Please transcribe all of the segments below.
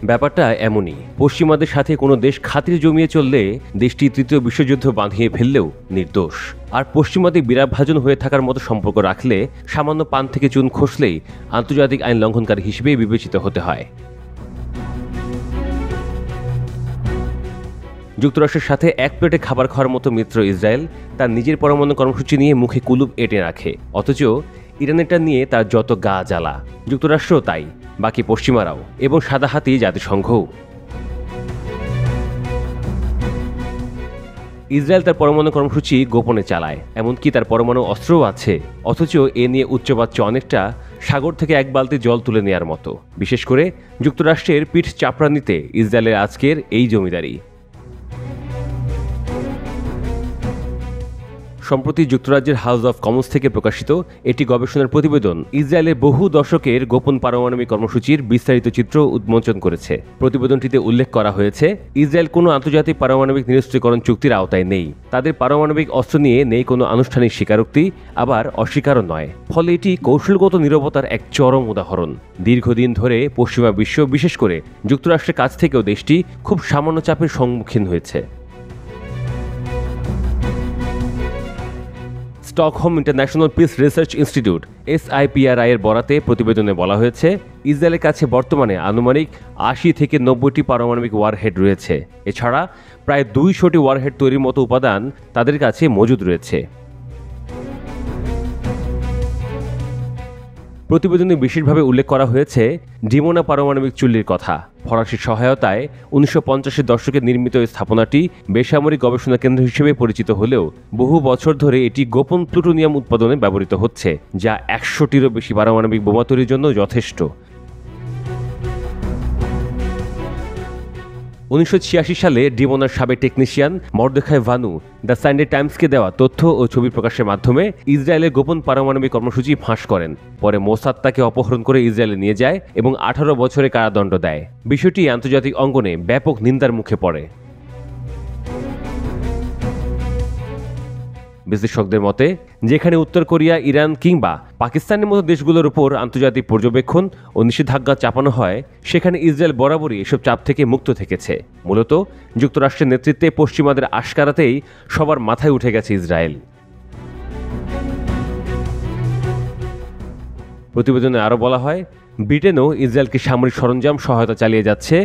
ব্যাপারটা এমনই, পশ্চিমাদের সাথে কোনো দেশ খাতির জমিয়ে চললে দেশটি তৃতীয় বিশ্বযুদ্ধ বাঁধিয়ে ফেললেও নির্দোষ। আর পশ্চিমাদের বিরাটভাজন হয়ে থাকার মতো সম্পর্ক রাখলে সামান্য পান থেকে চুন খসলেই আন্তর্জাতিক আইন লঙ্ঘনকারী হিসেবে বিবেচিত হতে হয়। যুক্তরাষ্ট্রের সাথে এক প্লেটে খাবার খাওয়ার মতো মিত্র ইসরায়েল তার নিজের পরমাণু কর্মসূচি নিয়ে মুখে কুলুপ এঁটে রাখে, অথচ ইরানেরটা নিয়ে তার যত গা জ্বালা। যুক্তরাষ্ট্রও তাই, বাকি পশ্চিমারাও, এবং সাদা হাতি জাতিসংঘও। ইসরায়েল তার পরমাণু কর্মসূচি গোপনে চালায়, এমনকি তার পরমাণু অস্ত্রও আছে, অথচ এ নিয়ে উচ্চবাচ্য অনেকটা সাগর থেকে এক বালতি জল তুলে নেওয়ার মতো। বিশেষ করে যুক্তরাষ্ট্রের পিঠ চাপড়ানিতে ইসরায়েলের আজকের এই জমিদারি। সম্প্রতি যুক্তরাজ্যের হাউস অব কমন্স থেকে প্রকাশিত একটি গবেষণার প্রতিবেদন ইসরায়েলের বহু দশকের গোপন পারমাণবিক কর্মসূচির বিস্তারিত চিত্র উন্মোচন করেছে। প্রতিবেদনটিতে উল্লেখ করা হয়েছে, ইসরায়েল কোনো আন্তর্জাতিক পারমাণবিক নিরস্ত্রীকরণ চুক্তির আওতায় নেই, তাদের পারমাণবিক অস্ত্র নিয়ে নেই কোনো আনুষ্ঠানিক স্বীকারোক্তি, আবার অস্বীকারও নয়। ফলে এটি কৌশলগত নীরবতার এক চরম উদাহরণ। দীর্ঘদিন ধরে পশ্চিমা বিশ্ব, বিশেষ করে যুক্তরাষ্ট্রের কাছ থেকেও দেশটি খুব সামান্য চাপের সম্মুখীন হয়েছে। Stockholm international piece research institute SIPRI এর বরাতে প্রতিবেদনে বলা হয়েছে, ইসরায়েলের কাছে বর্তমানে আনুমানিক 80 থেকে 90টি পারমাণবিক ওয়ারহেড রয়েছে। এছাড়া প্রায় 200টি ওয়ারহেড তৈরির মতো উপাদান তাদের কাছে মজুদ রয়েছে। প্রতিবেদনে বিশেষভাবে উল্লেখ করা হয়েছে ডিমোনা পারমাণবিক চুল্লির কথা। ফরাসি সহায়তায় 1950-এর দশকে নির্মিত এই স্থাপনাটি বেসামরিক গবেষণা কেন্দ্র হিসেবে পরিচিত হলেও বহু বছর ধরে এটি গোপন প্লুটোনিয়াম উৎপাদনে ব্যবহৃত হচ্ছে, যা 100টিরও বেশি পারমাণবিক বোমা তৈরির জন্য যথেষ্ট। 1986 সালে ডিমোনার সাবেক টেকনিশিয়ান মর্দেখাই ভানু দ্য সানডে টাইমসকে দেওয়া তথ্য ও ছবি প্রকাশের মাধ্যমে ইসরায়েলের গোপন পারমাণবিক কর্মসূচি ফাঁস করেন। পরে মোসাদ তাকে অপহরণ করে ইসরায়েলে নিয়ে যায় এবং 18 বছরের কারাদণ্ড দেয়। বিষয়টি আন্তর্জাতিক অঙ্গনে ব্যাপক নিন্দার মুখে পড়ে। বিশ্লেষকদের মতে, যেখানে উত্তর কোরিয়া, ইরান কিংবা পাকিস্তানের মতো দেশগুলোর উপর আন্তর্জাতিক পর্যবেক্ষণ ও নিষেধাজ্ঞা চাপানো হয়, সেখানে ইসরায়েল বরাবরই এসব চাপ থেকে মুক্ত থেকেছে। মূলত যুক্তরাষ্ট্রের নেতৃত্বে পশ্চিমাদের আশকারাতেই সবার মাথায় উঠে গেছে ইসরায়েল। প্রতিবেদনে আরও বলা হয়, ব্রিটেনও ইসরায়েলকে সামরিক সরঞ্জাম সহায়তা চালিয়ে যাচ্ছে,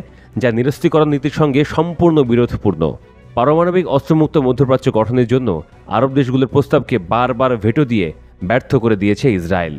যা নিরস্ত্রীকরণ নীতির সঙ্গে সম্পূর্ণ বিরোধপূর্ণ। পারমাণবিক অস্ত্রমুক্ত মধ্যপ্রাচ্য গঠনের জন্য আরব দেশগুলোর প্রস্তাবকে বারবার ভেটো দিয়ে ব্যর্থ করে দিয়েছে ইসরায়েল।